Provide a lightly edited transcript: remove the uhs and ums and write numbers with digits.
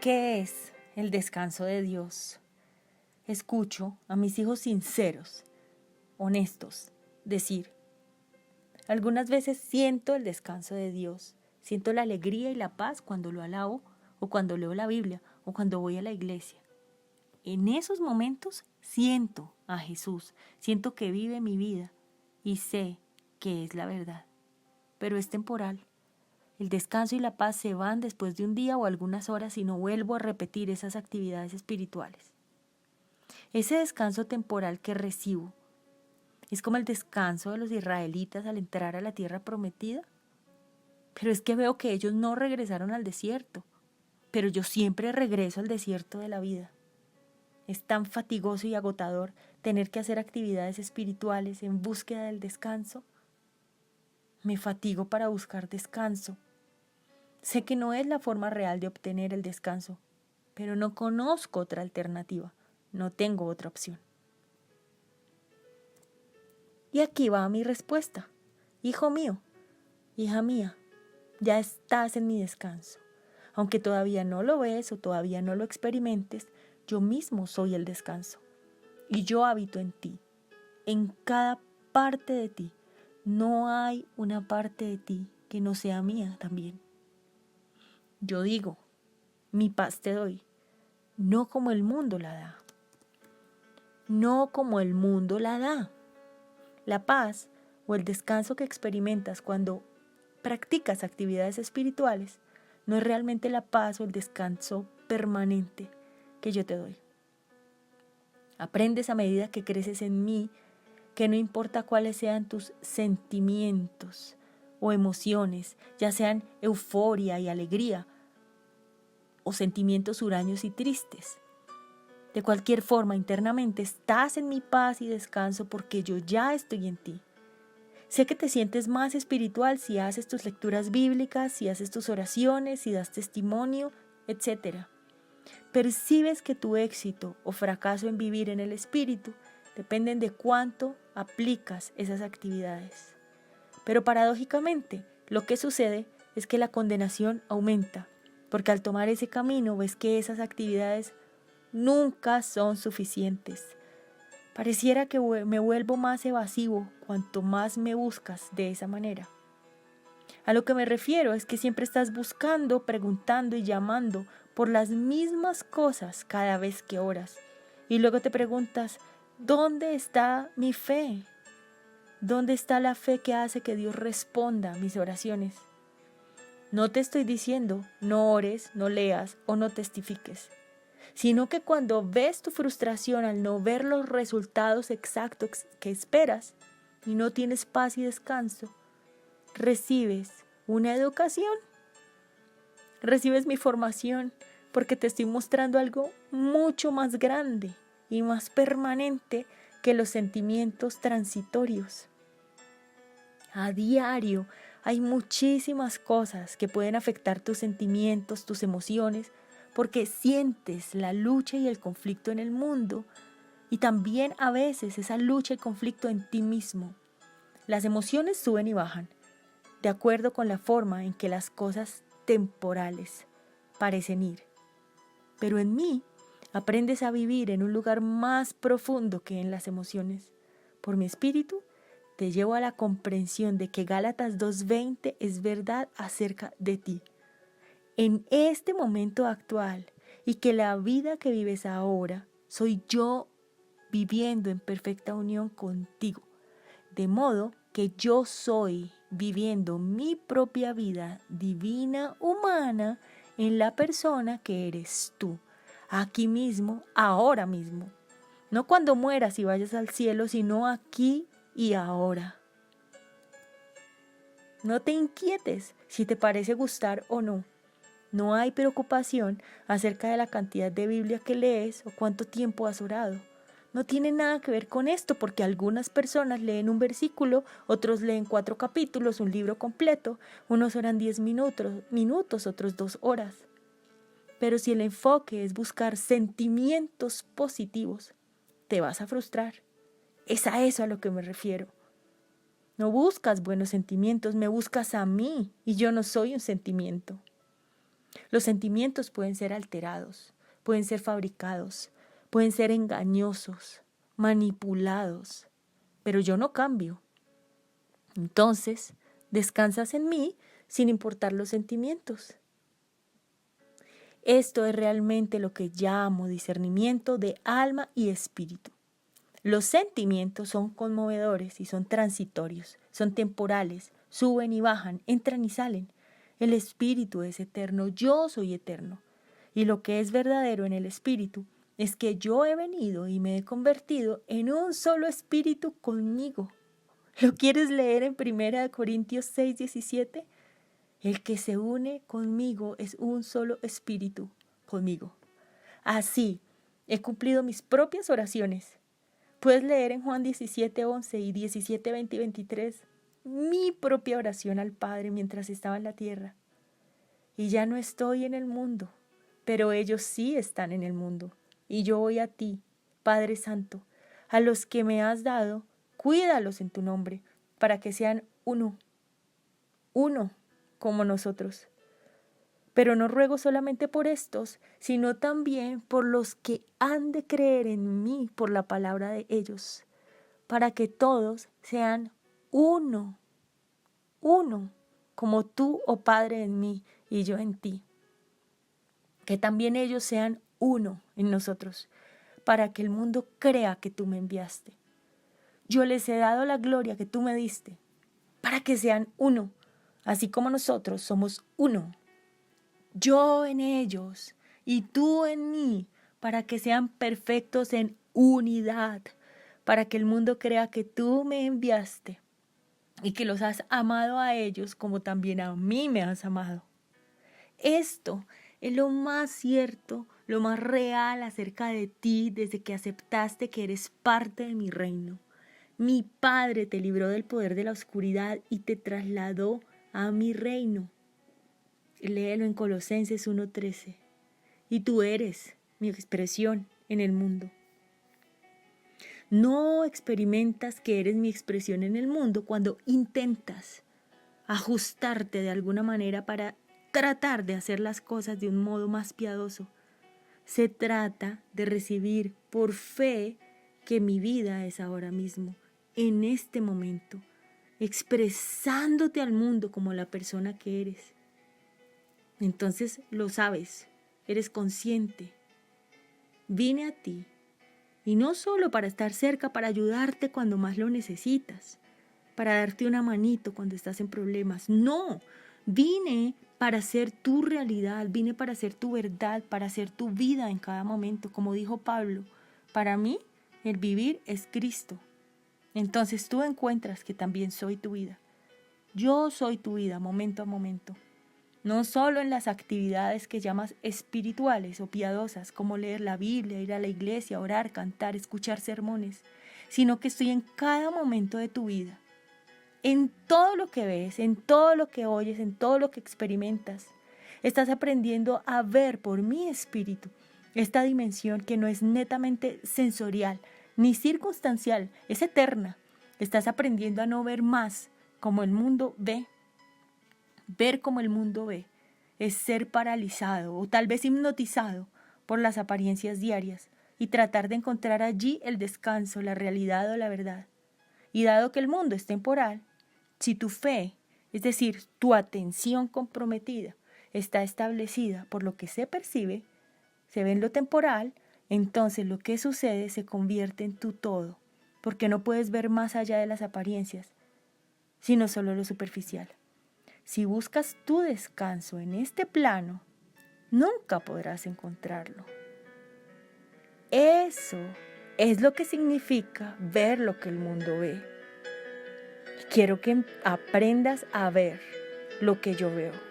¿Qué es el descanso de Dios? Escucho a mis hijos sinceros, honestos, decir, algunas veces siento el descanso de Dios, siento la alegría y la paz cuando lo alabo, o cuando leo la Biblia, o cuando voy a la iglesia. En esos momentos siento a Jesús, siento que vive mi vida y sé que es la verdad. Pero es temporal. El descanso y la paz se van después de un día o algunas horas y no vuelvo a repetir esas actividades espirituales. Ese descanso temporal que recibo es como el descanso de los israelitas al entrar a la tierra prometida. Pero es que veo que ellos no regresaron al desierto, pero yo siempre regreso al desierto de la vida. Es tan fatigoso y agotador tener que hacer actividades espirituales en búsqueda del descanso. Me fatigo para buscar descanso. Sé que no es la forma real de obtener el descanso, pero no conozco otra alternativa, no tengo otra opción. Y aquí va mi respuesta. Hijo mío, hija mía, ya estás en mi descanso. Aunque todavía no lo ves o todavía no lo experimentes, yo mismo soy el descanso. Y yo habito en ti, en cada parte de ti. No hay una parte de ti que no sea mía también. Yo digo, mi paz te doy, no como el mundo la da. No como el mundo la da. La paz o el descanso que experimentas cuando practicas actividades espirituales no es realmente la paz o el descanso permanente que yo te doy. Aprendes a medida que creces en mí que no importa cuáles sean tus sentimientos o emociones, ya sean euforia y alegría o sentimientos huraños y tristes. De cualquier forma, internamente estás en mi paz y descanso porque yo ya estoy en ti. Sé que te sientes más espiritual si haces tus lecturas bíblicas, si haces tus oraciones, si das testimonio, etc. Percibes que tu éxito o fracaso en vivir en el espíritu dependen de cuánto aplicas esas actividades. Pero paradójicamente, lo que sucede es que la condenación aumenta, porque al tomar ese camino ves que esas actividades nunca son suficientes. Pareciera que me vuelvo más evasivo cuanto más me buscas de esa manera. A lo que me refiero es que siempre estás buscando, preguntando y llamando por las mismas cosas cada vez que oras. Y luego te preguntas, ¿dónde está mi fe? ¿Dónde está la fe que hace que Dios responda a mis oraciones? No te estoy diciendo, no ores, no leas o no testifiques, sino que cuando ves tu frustración al no ver los resultados exactos que esperas y no tienes paz y descanso, recibes una educación, recibes mi formación porque te estoy mostrando algo mucho más grande y más permanente que los sentimientos transitorios. A diario hay muchísimas cosas que pueden afectar tus sentimientos, tus emociones, porque sientes la lucha y el conflicto en el mundo y también a veces esa lucha y conflicto en ti mismo. Las emociones suben y bajan, de acuerdo con la forma en que las cosas temporales parecen ir. Pero en mí aprendes a vivir en un lugar más profundo que en las emociones. Por mi espíritu te llevo a la comprensión de que Gálatas 2:20 es verdad acerca de ti, en este momento actual, y que la vida que vives ahora soy yo viviendo en perfecta unión contigo, de modo que yo soy viviendo mi propia vida divina humana en la persona que eres tú, aquí mismo, ahora mismo. No cuando mueras y vayas al cielo, sino aquí y ahora. No te inquietes si te parece gustar o no. No hay preocupación acerca de la cantidad de Biblia que lees o cuánto tiempo has orado. No tiene nada que ver con esto porque algunas personas leen un versículo, otros leen 4 capítulos, un libro completo, unos oran 10 minutos, otros 2 horas. Pero si el enfoque es buscar sentimientos positivos, te vas a frustrar. Es a eso a lo que me refiero. No buscas buenos sentimientos, me buscas a mí y yo no soy un sentimiento. Los sentimientos pueden ser alterados, pueden ser fabricados, pueden ser engañosos, manipulados, pero yo no cambio. Entonces, descansas en mí sin importar los sentimientos. Esto es realmente lo que llamo discernimiento de alma y espíritu. Los sentimientos son conmovedores y son transitorios, son temporales, suben y bajan, entran y salen. El espíritu es eterno, yo soy eterno. Y lo que es verdadero en el espíritu es que yo he venido y me he convertido en un solo espíritu conmigo. ¿Lo quieres leer en 1 Corintios 6:17? El que se une conmigo es un solo espíritu conmigo. Así, he cumplido mis propias oraciones. Puedes leer en Juan 17:11 y 17:20 y 23 mi propia oración al Padre mientras estaba en la tierra. Y ya no estoy en el mundo, pero ellos sí están en el mundo. Y yo voy a ti, Padre Santo, a los que me has dado, cuídalos en tu nombre, para que sean uno como nosotros. Pero no ruego solamente por estos, sino también por los que han de creer en mí por la palabra de ellos, para que todos sean uno, como tú, oh Padre, en mí y yo en ti. Que también ellos sean uno en nosotros, para que el mundo crea que tú me enviaste. Yo les he dado la gloria que tú me diste, para que sean uno, así como nosotros somos uno. Yo en ellos y tú en mí, para que sean perfectos en unidad, para que el mundo crea que tú me enviaste y que los has amado a ellos como también a mí me has amado. Esto es lo más cierto, lo más real acerca de ti desde que aceptaste que eres parte de mi reino. Mi Padre te libró del poder de la oscuridad y te trasladó a mi reino. Léelo en Colosenses 1:13. Y tú eres mi expresión en el mundo. No experimentas que eres mi expresión en el mundo cuando intentas ajustarte de alguna manera para tratar de hacer las cosas de un modo más piadoso. Se trata de recibir por fe que mi vida es ahora mismo, en este momento, expresándote al mundo como la persona que eres. Entonces lo sabes, eres consciente. Vine a ti, y no solo para estar cerca, para ayudarte cuando más lo necesitas, para darte una manito cuando estás en problemas. No, vine para ser tu realidad, vine para ser tu verdad, para ser tu vida en cada momento. Como dijo Pablo, para mí el vivir es Cristo. Entonces tú encuentras que también soy tu vida. Yo soy tu vida momento a momento. No solo en las actividades que llamas espirituales o piadosas, como leer la Biblia, ir a la iglesia, orar, cantar, escuchar sermones, sino que estoy en cada momento de tu vida. En todo lo que ves, en todo lo que oyes, en todo lo que experimentas, estás aprendiendo a ver por mi espíritu esta dimensión que no es netamente sensorial ni circunstancial, es eterna. Estás aprendiendo a no ver más como el mundo ve. Ver como el mundo ve es ser paralizado o tal vez hipnotizado por las apariencias diarias y tratar de encontrar allí el descanso, la realidad o la verdad. Y dado que el mundo es temporal, si tu fe, es decir, tu atención comprometida, está establecida por lo que se percibe, se ve en lo temporal, entonces lo que sucede se convierte en tu todo, porque no puedes ver más allá de las apariencias, sino solo lo superficial. Si buscas tu descanso en este plano, nunca podrás encontrarlo. Eso es lo que significa ver lo que el mundo ve. Quiero que aprendas a ver lo que yo veo.